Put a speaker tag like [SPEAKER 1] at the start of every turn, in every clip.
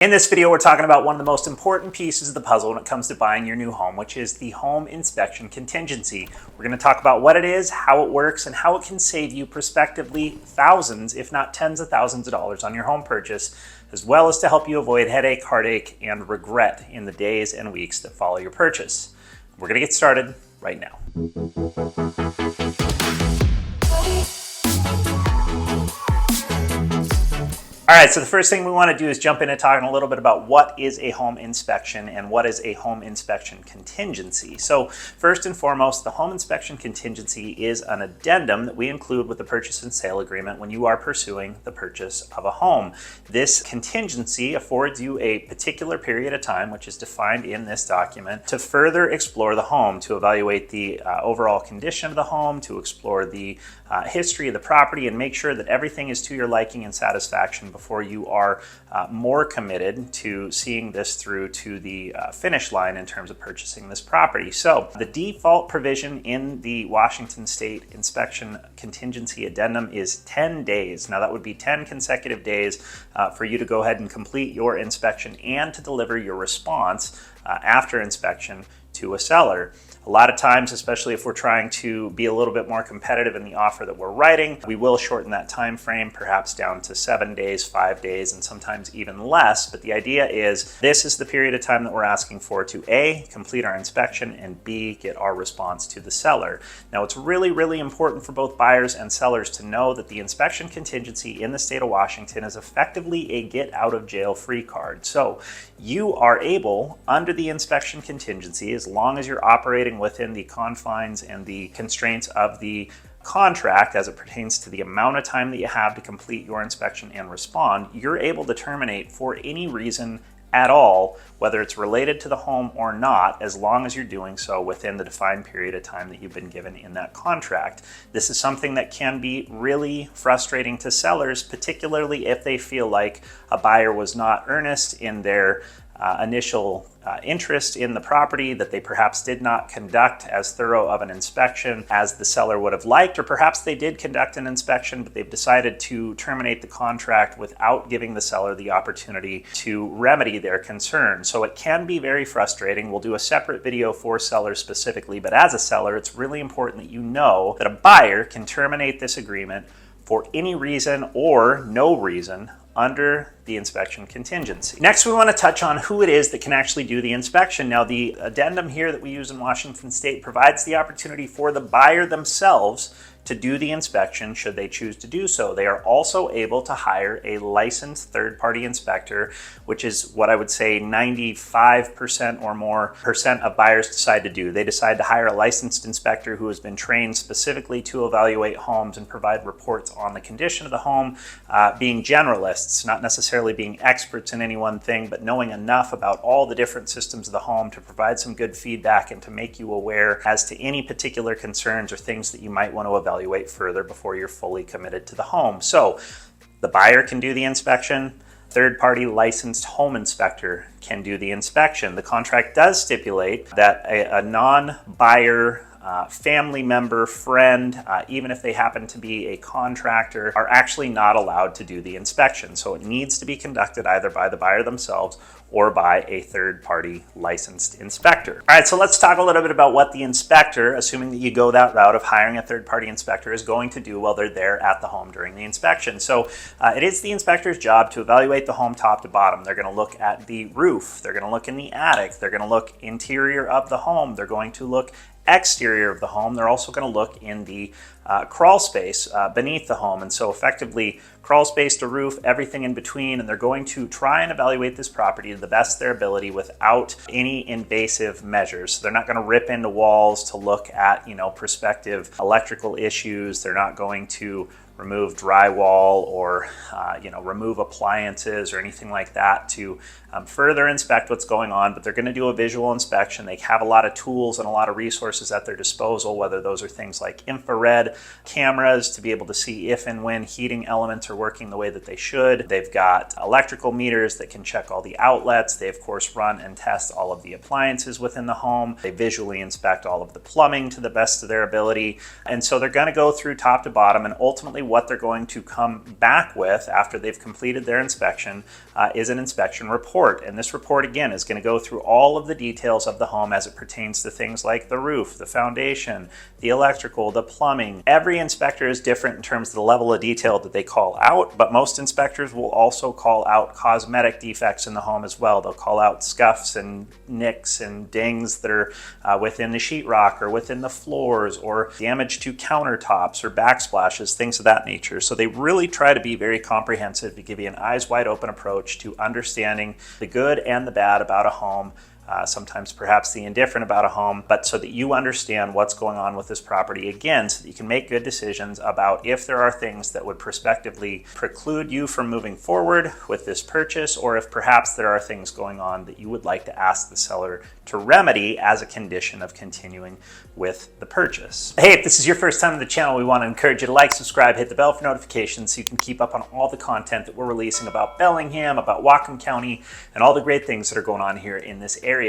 [SPEAKER 1] In this video, we're talking about one of the most important pieces of the puzzle when it comes to buying your new home, which is the home inspection contingency. We're going to talk about what it is, how it works, and how it can save you prospectively thousands, if not tens of thousands of dollars on your home purchase, as well as to help you avoid headache, heartache, and regret in the days and weeks that follow your purchase. We're going to get started right now. All right, so the first thing we want to do is jump into talking a little bit about what is a home inspection and what is a home inspection contingency. So first and foremost, the home inspection contingency is an addendum that we include with the purchase and sale agreement when you are pursuing the purchase of a home. This contingency affords you a particular period of time, which is defined in this document, to further explore the home, to evaluate the overall condition of the home, to explore the history of the property, and make sure that everything is to your liking and satisfaction before you are more committed to seeing this through to the finish line in terms of purchasing this property. So the default provision in the Washington State Inspection Contingency Addendum is 10 days. Now that would be 10 consecutive days for you to go ahead and complete your inspection and to deliver your response after inspection to a seller. A lot of times, especially if we're trying to be a little bit more competitive in the offer that we're writing, we will shorten that time frame, perhaps down to 7 days, 5 days, and sometimes even less. But the idea is this is the period of time that we're asking for to A, complete our inspection, and B, get our response to the seller. Now, it's really, really important for both buyers and sellers to know that the inspection contingency in the state of Washington is effectively a get out of jail free card. So you are able, under the inspection contingency, as long as you're operating within the confines and the constraints of the contract as it pertains to the amount of time that you have to complete your inspection and respond, you're able to terminate for any reason at all, whether it's related to the home or not, as long as you're doing so within the defined period of time that you've been given in that contract. This is something that can be really frustrating to sellers, particularly if they feel like a buyer was not earnest in their initial interest in the property, that they perhaps did not conduct as thorough of an inspection as the seller would have liked, or perhaps they did conduct an inspection, but they've decided to terminate the contract without giving the seller the opportunity to remedy their concern. So it can be very frustrating. We'll do a separate video for sellers specifically, but as a seller, it's really important that you know that a buyer can terminate this agreement for any reason or no reason under the inspection contingency. Next, we want to touch on who it is that can actually do the inspection. Now, the addendum here that we use in Washington State provides the opportunity for the buyer themselves to do the inspection should they choose to do so. They are also able to hire a licensed third-party inspector, which is what I would say 95% or more percent of buyers decide to do. They decide to hire a licensed inspector who has been trained specifically to evaluate homes and provide reports on the condition of the home, being generalists, not necessarily being experts in any one thing, but knowing enough about all the different systems of the home to provide some good feedback and to make you aware as to any particular concerns or things that you might want to evaluate further before you're fully committed to the home. So the buyer can do the inspection. Third-party licensed home inspector can do the inspection. The contract does stipulate that a non-buyer family member, friend, even if they happen to be a contractor, are actually not allowed to do the inspection. So it needs to be conducted either by the buyer themselves or by a third-party licensed inspector. All right, so let's talk a little bit about what the inspector, assuming that you go that route of hiring a third-party inspector, is going to do while they're there at the home during the inspection. So it is the inspector's job to evaluate the home top to bottom. They're going to look at the roof. They're going to look in the attic. They're going to look interior of the home. They're going to look exterior of the home. They're also going to look in the crawl space beneath the home. And so effectively crawl space to roof, everything in between. And they're going to try and evaluate this property to the best of their ability without any invasive measures. So they're not going to rip into walls to look at, prospective electrical issues. They're not going to remove drywall or remove appliances or anything like that to further inspect what's going on, but they're going to do a visual inspection. They have a lot of tools and a lot of resources at their disposal, whether those are things like infrared cameras to be able to see if and when heating elements are working the way that they should. They've got electrical meters that can check all the outlets. They, of course, run and test all of the appliances within the home. They visually inspect all of the plumbing to the best of their ability. And so they're going to go through top to bottom, and ultimately what they're going to come back with after they've completed their inspection is an inspection report. And this report, again, is going to go through all of the details of the home as it pertains to things like the roof, the foundation, the electrical, the plumbing. Every inspector is different in terms of the level of detail that they call out, but most inspectors will also call out cosmetic defects in the home as well. They'll call out scuffs and nicks and dings that are within the sheetrock or within the floors, or damage to countertops or backsplashes, things of that nature. So they really try to be very comprehensive to give you an eyes wide open approach to understanding the good and the bad about a home. Sometimes perhaps the indifferent about a home, but so that you understand what's going on with this property, again, so that you can make good decisions about if there are things that would prospectively preclude you from moving forward with this purchase, or if perhaps there are things going on that you would like to ask the seller to remedy as a condition of continuing with the purchase. Hey, if this is your first time on the channel, we want to encourage you to like, subscribe, hit the bell for notifications so you can keep up on all the content that we're releasing about Bellingham, about Whatcom County, and all the great things that are going on here in this area.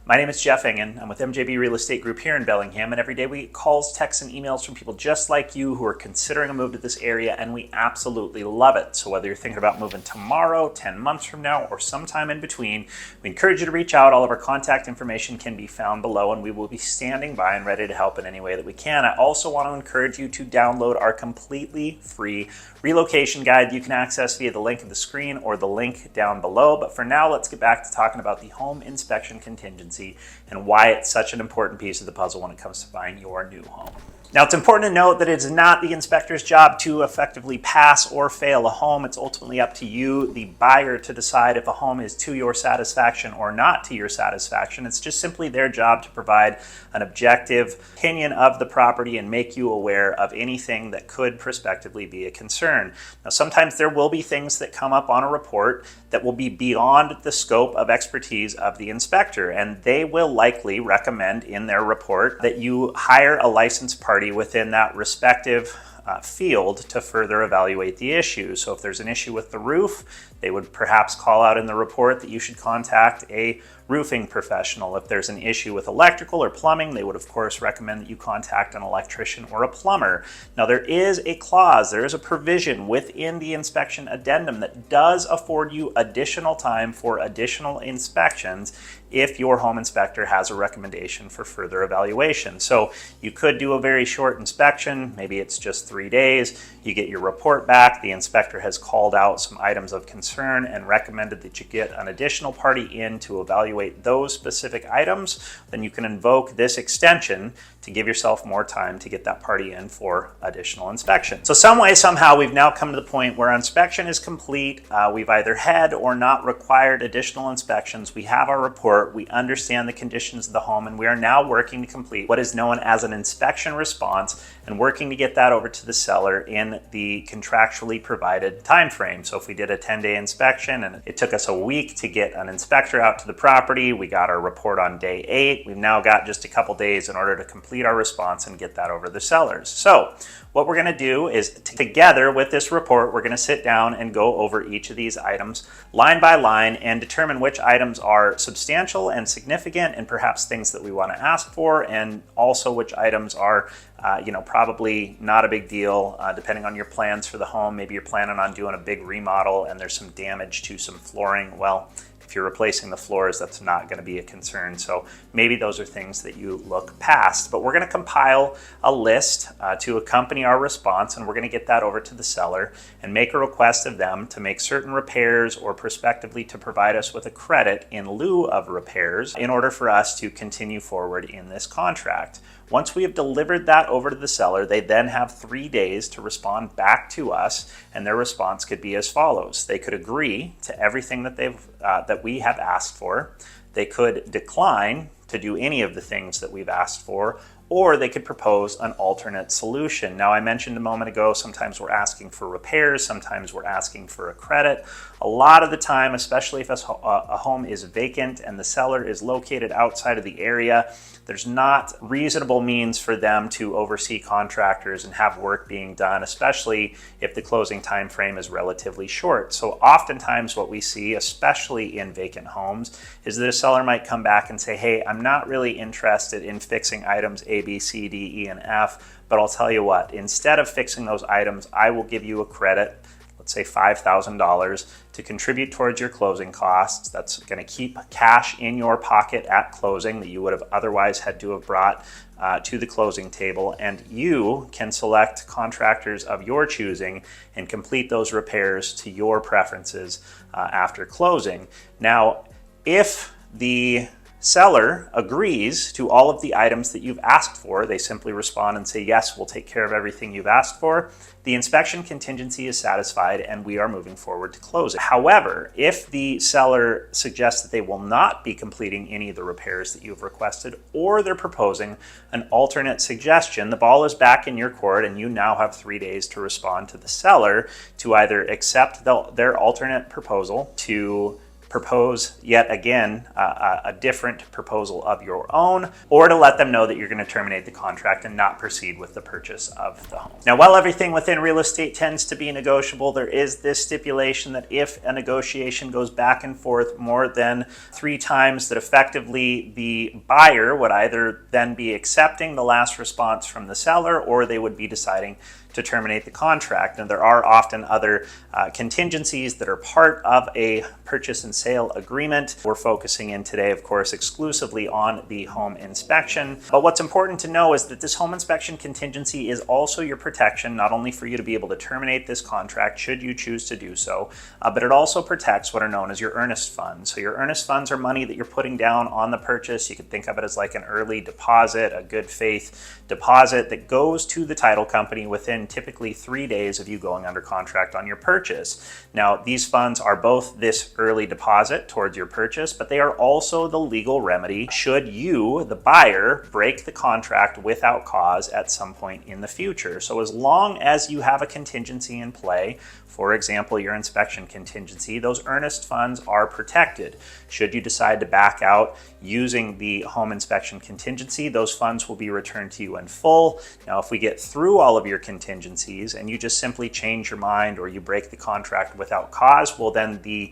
[SPEAKER 1] My name is Jeff Engen. I'm with MJB Real Estate Group here in Bellingham, and every day we get calls, texts, and emails from people just like you who are considering a move to this area, and we absolutely love it. So whether you're thinking about moving tomorrow, 10 months from now, or sometime in between, we encourage you to reach out. All of our contact information can be found below, and we will be standing by and ready to help in any way that we can. I also want to encourage you to download our completely free relocation guide you can access via the link of the screen or the link down below. But for now, let's get back to talking about the home inspection contingency and why it's such an important piece of the puzzle when it comes to buying your new home. Now, it's important to note that it's not the inspector's job to effectively pass or fail a home. It's ultimately up to you, the buyer, to decide if a home is to your satisfaction or not to your satisfaction. It's just simply their job to provide an objective opinion of the property and make you aware of anything that could prospectively be a concern. Now, sometimes there will be things that come up on a report that will be beyond the scope of expertise of the inspector, and they will likely recommend in their report that you hire a licensed party within that respective field to further evaluate the issue. So if there's an issue with the roof, they would perhaps call out in the report that you should contact a roofing professional. If there's an issue with electrical or plumbing, they would of course recommend that you contact an electrician or a plumber. Now there is a clause, there is a provision within the inspection addendum that does afford you additional time for additional inspections if your home inspector has a recommendation for further evaluation. So you could do a very short inspection, maybe it's just 3 days, you get your report back, the inspector has called out some items of concern and recommended that you get an additional party in to evaluate those specific items, then you can invoke this extension to give yourself more time to get that party in for additional inspection. So some way, somehow, we've now come to the point where our inspection is complete. We've either had or not required additional inspections. We have our report, we understand the conditions of the home, and we are now working to complete what is known as an inspection response and working to get that over to the seller in the contractually provided time frame. So if we did a 10-day inspection and it took us a week to get an inspector out to the property, we got our report on day 8. We've now got just a couple days in order to complete our response and get that over to the sellers. So what we're going to do is, together with this report, we're going to sit down and go over each of these items line by line and determine which items are substantial and significant and perhaps things that we want to ask for, and also which items are probably not a big deal depending on your plans for the home. Maybe you're planning on doing a big remodel and there's some damage to some flooring. Well, if you're replacing the floors, that's not going to be a concern. So maybe those are things that you look past. But we're going to compile a list to accompany our response, and we're going to get that over to the seller and make a request of them to make certain repairs or prospectively to provide us with a credit in lieu of repairs in order for us to continue forward in this contract. Once we have delivered that over to the seller, they then have 3 days to respond back to us, and their response could be as follows. They could agree to everything that we have asked for. They could decline to do any of the things that we've asked for, or they could propose an alternate solution. Now, I mentioned a moment ago, sometimes we're asking for repairs, sometimes we're asking for a credit. A lot of the time, especially if a home is vacant and the seller is located outside of the area, there's not reasonable means for them to oversee contractors and have work being done, especially if the closing time frame is relatively short. So oftentimes what we see, especially in vacant homes, is that a seller might come back and say, hey, I'm not really interested in fixing items A, B, C, D, E, and F, but I'll tell you what, instead of fixing those items, I will give you a credit, let's say $5,000, to contribute towards your closing costs. That's going to keep cash in your pocket at closing that you would have otherwise had to have brought to the closing table, and you can select contractors of your choosing and complete those repairs to your preferences after closing. Now, if the seller agrees to all of the items that you've asked for, they simply respond and say, yes, we'll take care of everything you've asked for, the inspection contingency is satisfied and we are moving forward to close it. However, if the seller suggests that they will not be completing any of the repairs that you've requested, or they're proposing an alternate suggestion, the ball is back in your court and you now have 3 days to respond to the seller to either accept their alternate proposal, to propose yet again a different proposal of your own, or to let them know that you're going to terminate the contract and not proceed with the purchase of the home. Now, while everything within real estate tends to be negotiable, there is this stipulation that if a negotiation goes back and forth more than 3 times, that effectively the buyer would either then be accepting the last response from the seller, or they would be deciding to terminate the contract. And there are often other contingencies that are part of a purchase and sale agreement. We're focusing in today, of course, exclusively on the home inspection. But what's important to know is that this home inspection contingency is also your protection, not only for you to be able to terminate this contract should you choose to do so, but it also protects what are known as your earnest funds. So your earnest funds are money that you're putting down on the purchase. You could think of it as like an early deposit, a good faith deposit that goes to the title company within typically 3 days of you going under contract on your purchase. Now, these funds are both this early deposit towards your purchase, but they are also the legal remedy should you, the buyer, break the contract without cause at some point in the future. So as long as you have a contingency in play, for example, your inspection contingency, those earnest funds are protected. Should you decide to back out using the home inspection contingency, those funds will be returned to you in full. Now, if we get through all of your contingencies and you just simply change your mind or you break the contract without cause, well, then the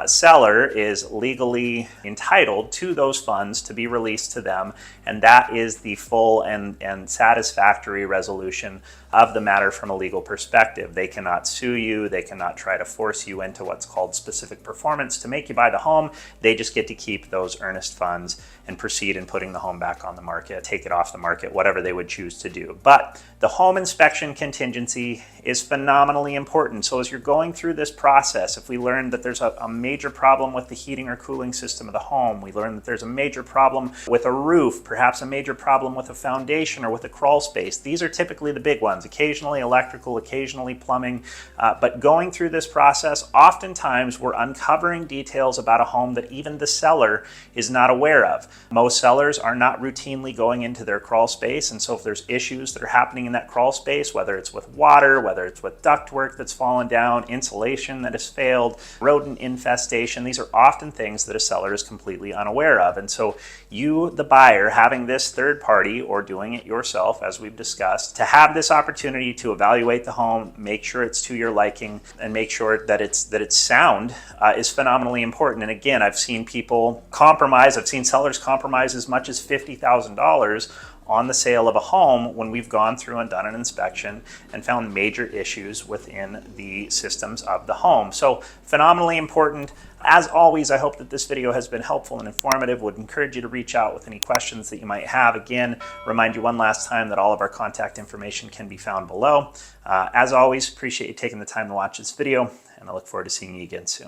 [SPEAKER 1] seller is legally entitled to those funds to be released to them, and that is the full and satisfactory resolution of the matter from a legal perspective. They cannot sue you. They cannot try to force you into what's called specific performance to make you buy the home. They just get to keep those earnest funds and proceed in putting the home back on the market, take it off the market, whatever they would choose to do. But the home inspection contingency is phenomenally important. So as you're going through this process, if we learn that there's a major problem with the heating or cooling system of the home, we learn that there's a major problem with a roof, perhaps a major problem with a foundation or with a crawl space. These are typically the big ones, occasionally electrical, occasionally plumbing. But going through this process, oftentimes we're uncovering details about a home that even the seller is not aware of. Most sellers are not routinely going into their crawl space, and so if there's issues that are happening in that crawl space, whether it's with water, whether it's with ductwork that's fallen down, insulation that has failed, rodent infestation, these are often things that a seller is completely unaware of. And so you, the buyer, having this third party or doing it yourself, as we've discussed, to have this opportunity to evaluate the home, make sure it's to your liking, and make sure that it's sound is phenomenally important. And again, I've seen people compromise, I've seen sellers compromise as much as $50,000 on the sale of a home when we've gone through and done an inspection and found major issues within the systems of the home. So phenomenally important. As always, I hope that this video has been helpful and informative. Would encourage you to reach out with any questions that you might have. Again, remind you one last time that all of our contact information can be found below. As always, appreciate you taking the time to watch this video, and I look forward to seeing you again soon.